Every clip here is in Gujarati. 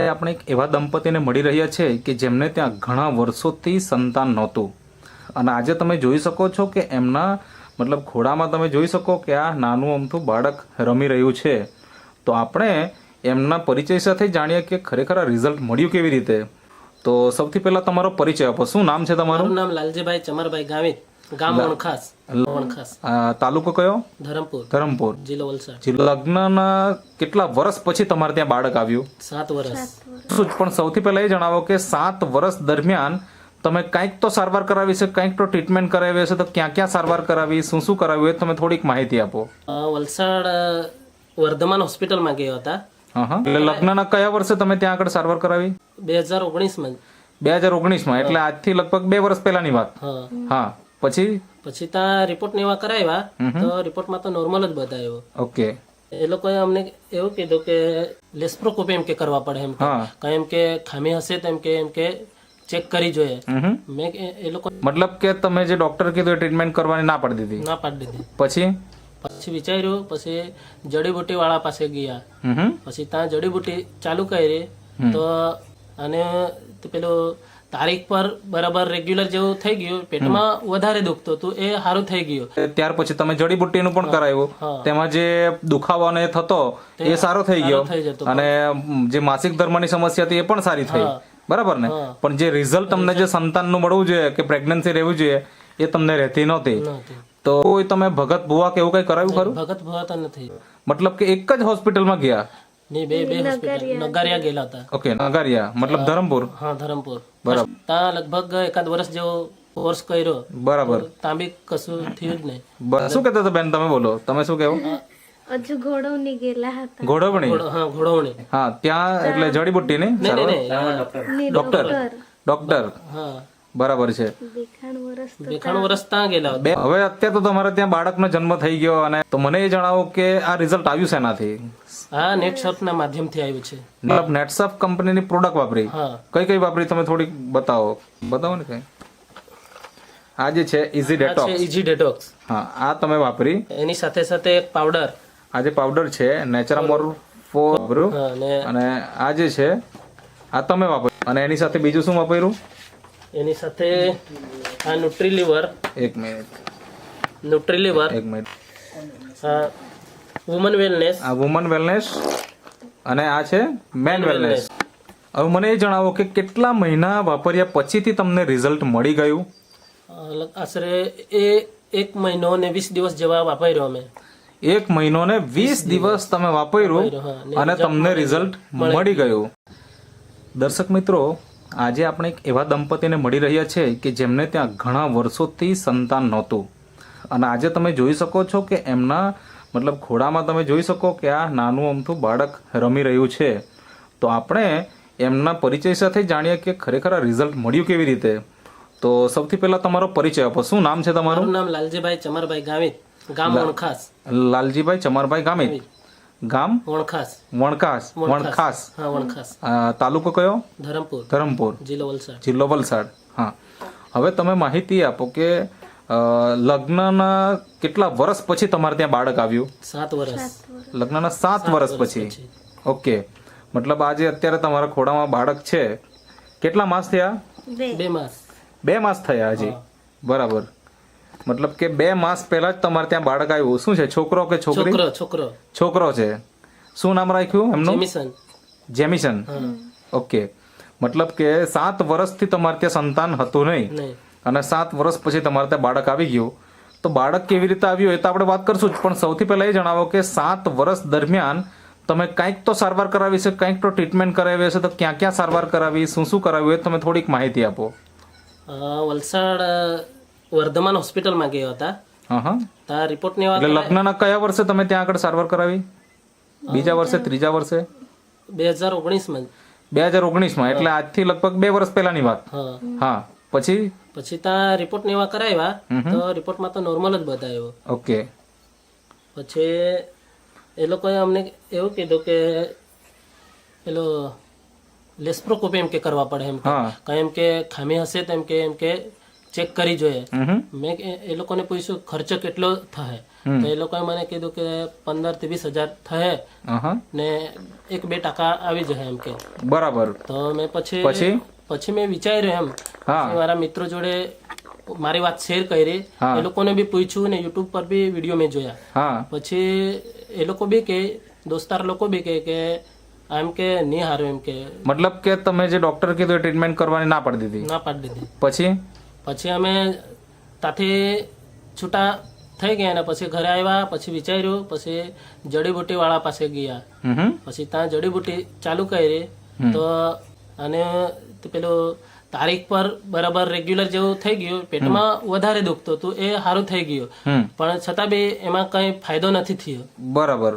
આપણે એક એવા દંપતીને મળી રહ્યા છે કે જેમને ત્યાં ઘણા વર્ષોથી સંતાન નહોતું અને આજે તમે જોઈ શકો છો કે એમના ખોળામાં તમે જોઈ શકો કે આ નાનું અમથું બાળક રમી રહ્યું છે. તો આપણે એમના પરિચય સાથે જાણીએ કે ખરેખર આ રિઝલ્ટ મળ્યું કેવી રીતે. તો સૌથી પહેલા તમારો પરિચય આપો. શું નામ છે તમારું? મારું નામ લાલજીભાઈ ચમરભાઈ ગામિત, ગામ વણખાસ. તાલુકો કયો? ધરમપુર, જિલ્લો વલસાડ. લગ્નના કેટલા વર્ષ પછી તમારે ત્યાં બાળક આવ્યું? 7 વર્ષ. પણ સૌથી પહેલા એ જણાવો કે 7 વર્ષ દરમિયાન તમે કંઈક તો સારવાર કરાવી છે, કંઈક તો ટ્રીટમેન્ટ કરાવી હશે, તો ક્યાં ક્યાં સારવાર કરાવી, શું શું કરાવ્યું એ તમે થોડીક માહિતી આપો. વલસાડ વર્ધમાન હોસ્પિટલમાં ગયા હતા. એટલે લગ્નના કયા વર્ષે તમે ત્યાં આગળ સારવાર કરાવી? 2019માં. 2019માં, એટલે આજથી લગભગ 2 વર્ષ પહેલાની વાત. હા. પછી ત્યાં રિપોર્ટ ને એવા કરાવ્યા તો રિપોર્ટમાં તો નોર્મલ જ બતાવ્યો. ઓકે. એ લોકોએ અમને એવું કીધું કે લેસ્પ્રોસ્કોપી એમ કે કરવા પડે એમ કે એમ કે ખામી હશે તો એમ કે ચેક કરી જોઈએ. મેં એ લોકો કે તમે જે ડોક્ટર કીધું એ ટ્રીટમેન્ટ કરવાની ના પાડી દીધી. પછી વિચાર્યું, પછી જડીબુટી વાળા પાસે ગયા. પછી ત્યાં જડીબુટી ચાલુ કરી તો અને પેલું તારીખ પર બરાબર રેગ્યુલર જેવું થઈ ગયું. પેટમાં વધારે દુખતું હતું, એ સારું થઈ ગયું. ત્યાર પછી તમે જડીબુટ્ટીનું પણ કરાવ્યું, તેમાં જે દુખાવો ને થતો એ સારો થઈ ગયો અને જે માસિક ધર્મની સમસ્યા હતી એ પણ સારી થઈ. બરાબર ને? પણ જે રિઝલ્ટ તમને જે સંતાનનું મળવું જોઈએ કે પ્રેગ્નન્સી રહેવું જોઈએ એ તમને રહેતી નહોતી. તો કોઈ તમે ભગત ભુવા કે એવું કઈ કરાવ્યું ખરું? ભગત ભુવા તો નથી. કે એક જ હોસ્પિટલમાં ગયા? બે નગારિયા ગયેલા હતા. ઓકે, નગારિયા ધરમપુર. હા, ધરમપુર. બરાબર. ત્યાં લગભગ 1 વર્ષ જેવો કોર્સ કર્યો. બરાબર. ત્યાં બી કશું થયું જ નહીં. શું કહેતા હતા બેન? તમે બોલો, તમે શું કહેવું? હજુ ઘોડવણી ગયેલા હતા. ઘોડવણી. હા, ત્યાં એટલે જડીબુટ્ટી ની ડોક્ટર. હા, બરાબર છે. 2 વર્ષ ત્યાં ગયેલા. હવે અત્યારે તો તમારે ત્યાં બાળકનો જન્મ થઈ ગયો અને તો મને એ જણાવો કે આ રિઝલ્ટ આવ્યું શેનાથી? હા, નેટસર્ફ ના માધ્યમથી આવ્યું છે. નેટસર્ફ કંપનીની પ્રોડક્ટ વાપરી? કઈ વાપરી તમે થોડીક બતાવો ને કઈ. આ જે છે ઇઝી ડેટોક્સ. હા, આ તમે વાપરી. એની સાથે સાથે એક પાવડર. આ જે પાવડર છે નેચરામોર્ફો અને આ જે છે આ તમે વાપર્યું. અને એની સાથે બીજું શું વાપર્યું? એની સાથે આ ન્યુટ્રીલિવર. એક મિનિટ. Woman wellness. આ વુમન વેલનેસ અને આ છે મેન વેલનેસ. હવે મને એ જણાવો કે કેટલા મહિના વાપર્યા પછીથી તમને રિઝલ્ટ મળી ગયું? આશરે 1 મહિનો ને 20 દિવસ જેવા વાપર્યો અમે. 1 મહિનો ને 20 દિવસ તમે વાપર્યું અને તમને રિઝલ્ટ મળી ગયું. દર્શક મિત્રો, આજે આપણે એક એવા દંપતીને મળી રહ્યા છે કે જેમને ત્યાં ઘણા વર્ષોથી સંતાન નહોતું અને આજે તમે જોઈ શકો છો કે એમના ખોળામાં તમે જોઈ શકો કે આ નાનું અમથું બાળક રમી રહ્યું છે. તો આપણે એમના પરિચય સાથે જાણીએ કે ખરેખર આ રિઝલ્ટ મળ્યું કેવી રીતે. તો સૌથી પહેલા તમારો પરિચય આપો. શું નામ છે તમારું? નામ લાલજીભાઈ ચમરભાઈ ગામિત, ગામ વણખાસ. લાલજીભાઈ ચમરભાઈ ગામિત, ગામ વણખાસ. તાલુકો કયો? ધરમપુર, જિલ્લો વલસાડ. હા. હવે તમે માહિતી આપો કે લગ્નના કેટલા વર્ષ પછી તમારે ત્યાં બાળક આવ્યું? 7 વર્ષ. લગ્નના 7 વર્ષ પછી. ઓકે. આજે અત્યારે તમારા ખોળામાં બાળક છે. કેટલા માસ થયા? 2 માસ. 2 માસ થયા હજી. બરાબર. કે 2 માસ પહેલા જ તમારે ત્યાં બાળક આવ્યું. શું છે, છોકરો કે છોકરી? છોકરો છે. શું નામ રાખ્યું એમનું? જેમિસન. ઓકે. કે 7 વર્ષથી તમારે ત્યાં સંતાન હતું નહીં અને 7 વર્ષ પછી તમારે ત્યાં બાળક આવી ગયું. તો બાળક કેવી રીતે આવ્યું એ તો આપણે વાત કરશું જ, પણ સૌથી પહેલા એ જણાવો કે 7 વર્ષ દરમિયાન તમે કંઈક તો સારવાર કરાવી છે, કંઈક તો ટ્રીટમેન્ટ કરાવી હશે, તો ક્યાં ક્યાં સારવાર કરાવી, શું શું કરાવ્યું એ તમે થોડીક માહિતી આપો. વલસાડ વર્ધમાન હોસ્પિટલમાં ગયા હતા. ત્યાં રિપોર્ટ ને લગ્નના કયા વર્ષે તમે ત્યાં આગળ સારવાર કરાવી? બીજા વર્ષે, ત્રીજા વર્ષે? 2019માં. 2019માં, એટલે આજથી લગભગ 2 વર્ષ પહેલાની વાત. હા. પછી ત્યાં રિપોર્ટ ને એવા કરાવ્યા તો રિપોર્ટમાં તો નોર્મલ જ બતાવ્યો. ઓકે. પછી એ લોકોએ અમને એવું કીધું કે પેલો લેસ્પ્રોસ્કોપી એમ કે કરવા પડે એમ કે ખામી હશે તો એમ કે ચેક કરી જોઈએ. હમ મેં એ લોકોને પૂછ્યું ખર્ચો કેટલો થાય, તો એ લોકોએ મને કીધું કે 15,000 થી 20,000 થાય અહં. ને 1-2% આવી જાય એમ કે. બરાબર. તો મેં પછી મેં વિચાર્યું એમ હા. કે મારા મિત્રો જોડે મારી વાત શેર કરી, હા. એ લોકોને બી પૂછ્યું ને યુટ્યુબ પર બી વિડીયો મેં જોયા. હા પછી એ લોકો બી કે દોસ્તાર લોકો બી કે આમ કે નહીં હારું એમ કે મતલબ કે તમે જે ડોક્ટર કીધું એ ટ્રીટમેન્ટ કરવાની ના પાડી દીધી. ના પાડી દીધી. પછી અમે ત્યાંથી છૂટા થઈ ગયા ને પછી ઘરે આવ્યા, પછી વિચાર્યું, પછી જડીબુટી વાળા પાસે ગયા. હમ પછી ત્યાં જડીબુટી ચાલુ કરી તો અને પેલું તારીખ પર બરાબર રેગ્યુલર જેવું થઈ ગયું. પેટમાં વધારે દુખતું હતું, એ સારું થઈ ગયું, પણ છતાં બી એમાં કઈ ફાયદો નથી થયો. બરાબર.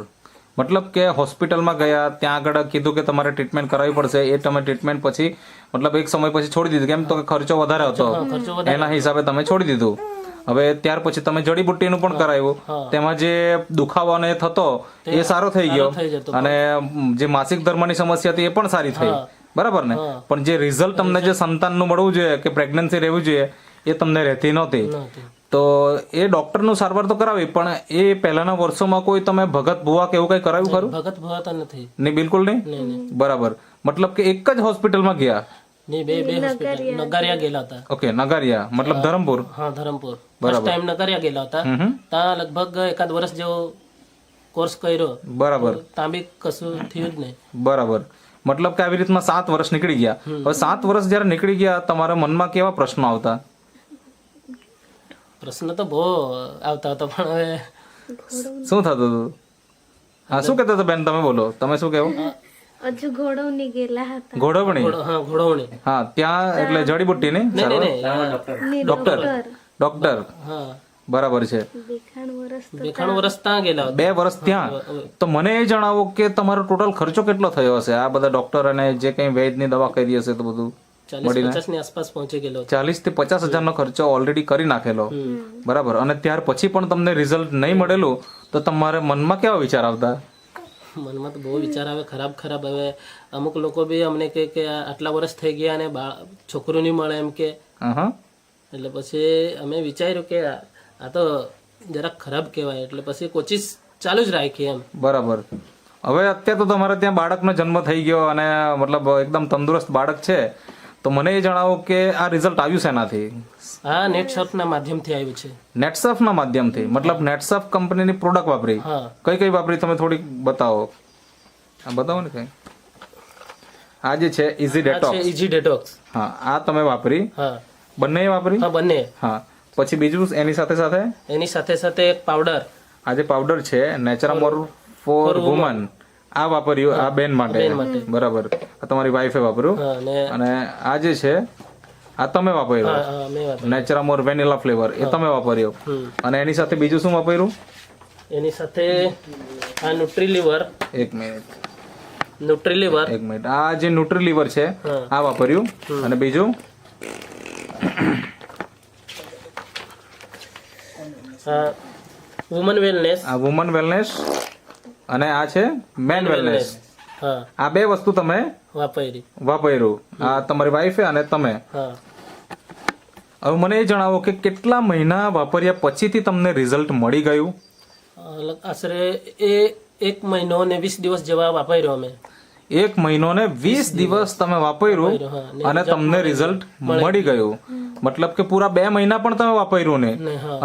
મતલબ કે હોસ્પિટલમાં ગયા, ત્યાં આગળ કીધું કે તમારે ટ્રીટમેન્ટ કરાવવી પડશે. એ તમે ટ્રીટમેન્ટ પછી મતલબ એક સમય પછી છોડી દીધું, કેમ તો કે ખર્ચો વધારે હતો, એના હિસાબે તમે છોડી દીધું. હવે ત્યાર પછી તમે જડીબુટ્ટીનું પણ કરાવ્યું, તેમાં જે દુખાવો ને થતો એ સારો થઈ ગયો, અને જે માસિક ધર્મની સમસ્યા હતી એ પણ સારી થઈ. બરાબર ને? પણ જે રિઝલ્ટ તમને જે સંતાનનું મળવું જોઈએ કે પ્રેગ્નન્સી રહેવું જોઈએ એ તમને રહેતી નહોતી. તો એ ડોક્ટરનું સારવાર તો કરાવી, પણ એ પહેલાના વર્ષોમાં કોઈ તમે ભગત ભુવા કે એવું કઈ કરાવ્યું ખરું? ભગત ભુવા તો નથી. નહીં, બિલકુલ નહીં. બરાબર. મતલબ કે એક જ હોસ્પિટલમાં ગયા? નહીં, બે હોસ્પિટલ. નગારિયા ગયેલા હતા. ઓકે, નગારિયા મતલબ ધરમપુર. હા, ધરમપુર. ફર્સ્ટ ટાઈમ નગારિયા ગયેલા હતા. ત્યાં લગભગ 1 વર્ષ જેવો કોર્સ કર્યો. બરાબર. ત્યાં બી કશું થયું જ નહીં. બરાબર. મતલબ કે આવી રીતના 7 વર્ષ નીકળી ગયા. હવે 7 વર્ષ જયારે નીકળી ગયા, તમારા મનમાં કેવા પ્રશ્નો આવતા? પ્રશ્ન તો બહુ આવતા હતા, પણ હવે શું થતું હતું? હા, શું કહેતા હતા બેન? તમે બોલો, તમે શું કહેવું? હજુ ઘોડવણી ગયેલા હતા. ઘોડવણી? હા, ઘોડવણી. હા, ત્યાં એટલે જડીબુટ્ટી ને ડોક્ટર. હા, બરાબર છે. 2 વર્ષ ત્યાં ગયેલા. 2 વર્ષ ત્યાં. તો મને એ જણાવો કે તમારો ટોટલ ખર્ચો કેટલો થયો હશે આ બધા ડોક્ટર અને જે કઈ વૈદ્યની દવા કરી હશે તો બધું 40-50 ની આસપાસ પહોંચી ગયેલો. 40 થી 50 હજારનો ખર્ચો ઓલરેડી કરી નાખેલો. બરાબર. અને ત્યાર પછી પણ તમને રિઝલ્ટ નહીં મળેલું તો તમારે મનમાં કેવા વિચાર આવતા? મનમાં તો બહુ વિચાર આવે, ખરાબ. હવે અમુક લોકો બી અમને કે આટલા વર્ષ થઈ ગયા અને છોકરું નહીં મળે એમ કે. એટલે પછી અમે વિચાર્યું કે આ તો જરાક ખરાબ કહેવાય, એટલે પછી કોશિશ ચાલુ જ રાખી એમ. બરાબર. હવે અત્યારે તો તમારે ત્યાં બાળકનો જન્મ થઈ ગયો અને મતલબ એકદમ તંદુરસ્ત બાળક છે, તો મને એ જણાવો કે આ રિઝલ્ટ આવ્યું શેનાથી? હા, નેટસર્ફ ના માધ્યમથી આવ્યું છે. નેટસર્ફ ના માધ્યમથી? મતલબ નેટસર્ફ કંપનીની પ્રોડક્ટ વાપરી? કઈ વાપરી તમે થોડીક બતાવો. આ બતાવો ને કઈ. આ જે છે ઇઝી ડેટોક્સ. હા, આ તમે વાપરી? હા. બંને વાપરી? હા, બંને. હા. પછી બીજું એની સાથે એક પાવડર. આ જે પાવડર છે નેચરામોર ફોર વુમન, આ વાપર્યું આ બેન માટે. બરાબર. આ તમારી વાઈફે વાપર્યું. અને આ જે છે આ તમે વાપર્યું નેચરામોર વેનીલા ફ્લેવર, એ તમે વાપર્યો. અને એની સાથે બીજું શું વાપર્યું? એની સાથે આ ન્યુટ્રીલિવર. એક મિનિટ. આ જે ન્યુટ્રીલિવર છે આ વાપર્યું. અને બીજું વુમન વેલનેસ. આ વુમન વેલનેસ અને આ છે મેન વેલનેસ. આ 2 વસ્તુ તમે વાપર્યું. આ તમારી વાઈફે અને તમે. હવે મને એ જણાવો કે કેટલા મહિના વાપર્યા પછીથી તમને રિઝલ્ટ મળી ગયું? આશરે 1 મહિનો ને 20 દિવસ જેવા વાપર્યો અમે. 1 મહિનો ને 20 દિવસ તમે વાપર્યું અને તમને રિઝલ્ટ મળી ગયું. મતલબ કે પૂરા 2 મહિના પણ તમે વાપર્યું ને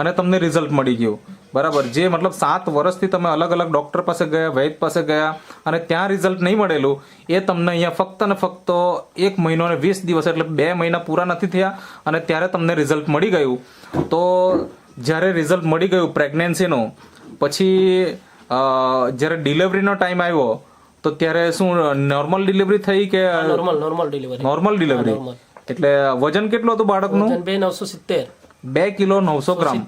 અને તમને રિઝલ્ટ મળી ગયું. બરાબર. જે મતલબ 7 વર્ષથી તમે અલગ અલગ ડોક્ટર પાસે ગયા, વૈદ પાસે ગયા અને ત્યાં રિઝલ્ટ નહીં મળેલું, એ તમને અહીંયા ફક્ત ને ફક્ત 1 મહિનો ને 20 દિવસ એટલે 2 મહિના પૂરા નથી થયા અને ત્યારે તમને રિઝલ્ટ મળી ગયું. તો જ્યારે રિઝલ્ટ મળી ગયું પ્રેગ્નન્સીનું, પછી જ્યારે ડિલિવરીનો ટાઈમ આવ્યો તો ત્યારે શું નોર્મલ ડિલિવરી થઈ કે? Normal delivery. એટલે વજન કેટલું હતું બાળકનું? 2 કિલો 900 ગ્રામ.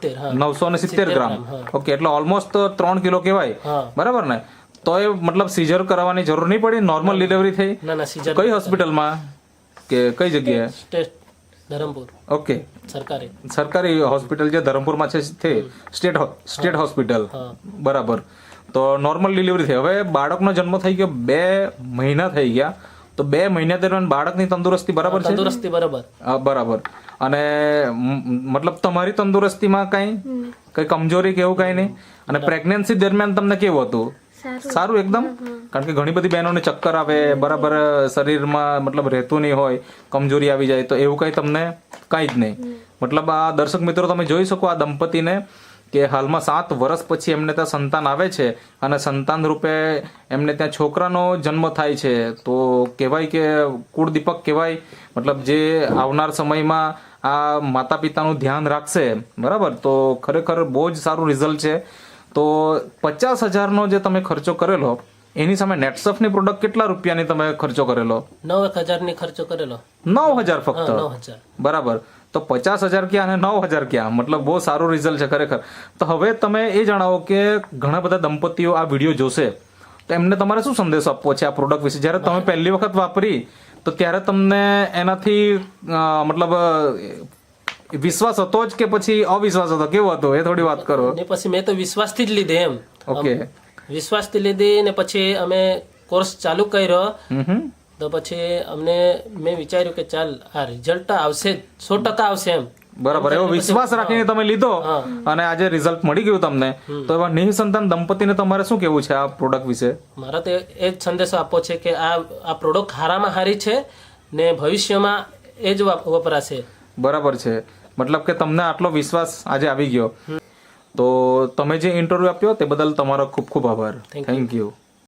970 ગ્રામ. ઓકે, એટલે ઓલમોસ્ટ 3 કિલો કહેવાય. બરાબર ને? તો એ મતલબ સીઝર કરાવવાની જરૂર નહીં પડી? નોર્મલ ડિલિવરી થઈ? કઈ હોસ્પિટલમાં કે કઈ જગ્યાએ? ધરમપુર. ઓકે, સરકારી હોસ્પિટલ જે ધરમપુરમાં છે તે સ્ટેટ હોસ્પિટલ. બરાબર. તો નોર્મલ ડિલિવરી થઈ. હવે બાળકનો જન્મ થઈ ગયો, 2 મહિના થઈ ગયા, તો 2 મહિના દરમિયાન બાળકની તંદુરસ્તી બરાબર છે? તંદુરસ્તી બરાબર. બરાબર. અને મતલબ તમારી તંદુરસ્તીમાં કઈ કમજોરી કે એવું કઈ નહીં? અને પ્રેગ્નન્સી દરમિયાન તમને કેવું હતું? સારું એકદમ? કારણ કે ઘણી બધી બહેનોને ચક્કર આવે, બરાબર શરીરમાં મતલબ રહેતું નહીં હોય, કમજોરી આવી જાય, તો એવું કઈ તમને કઈ જ નહીં. મતલબ આ દર્શક મિત્રો તમે જોઈ શકો આ દંપતીને કે હાલમાં 7 વર્ષ પછી એમને ત્યાં સંતાન આવે છે અને સંતાન રૂપે એમને ત્યાં છોકરાનો જન્મ થાય છે. તો કહેવાય કે કુળદીપક કહેવાય. મતલબ જે આવનાર સમયમાં આ માતા પિતાનું ધ્યાન રાખશે, બરાબર, તો ખરેખર બહુ જ સારું રિઝલ્ટ છે. તો 50,000નો જે તમે ખર્ચો કરેલો એની સામે નેટસફની પ્રોડક્ટ કેટલા રૂપિયાની તમે ખર્ચો કરેલો? 9,000 ની ખર્ચો કરેલો. 9,000 ફક્ત? 9,000. બરાબર. તો 50,000 ક્યાં અને 9,000 ક્યાં? મતલબ બહુ સારું રિઝલ્ટ છે ખરેખર. તો હવે તમે એ જણાવો કે ઘણા બધા દંપતીઓ આ વિડીયો જોશે તો એમને તમારે શું સંદેશો આપવો છે આ પ્રોડક્ટ વિશે? જ્યારે તમે પહેલી વખત વાપરી તો ત્યારે તમને એનાથી મતલબ વિશ્વાસ હતો જ કે પછી અવિશ્વાસ હતો? કેવો હતો એ થોડી વાત કરો. ને પછી મેં તો વિશ્વાસથી જ લીધી એમ. ઓકે. વિશ્વાસથી લીધી ને પછી અમે કોર્સ ચાલુ કર્યો. તો પછી મેં વિચાર્યું કે ચાલ આ રિઝલ્ટ આવશે, 100% આવશે એમ. બરાબર. એવો વિશ્વાસ રાખીને તમે લીધો અને આજે રિઝલ્ટ મળી ગયું તમને. તો એવા નિઃસંતાન દંપતીને તમારે શું કેવું છે આ પ્રોડક્ટ વિશે? મારા તો એ જ સંદેશો આપવો છે કે આ પ્રોડક્ટ હારામાં હારી છે ને ભવિષ્યમાં એ જ વપરાશે. બરાબર છે. મતલબ કે તમને આટલો વિશ્વાસ આજે આવી ગયો. તો તમે જે ઇન્ટરવ્યુ આપ્યો તે બદલ તમારો ખૂબ ખૂબ આભાર. Thank you.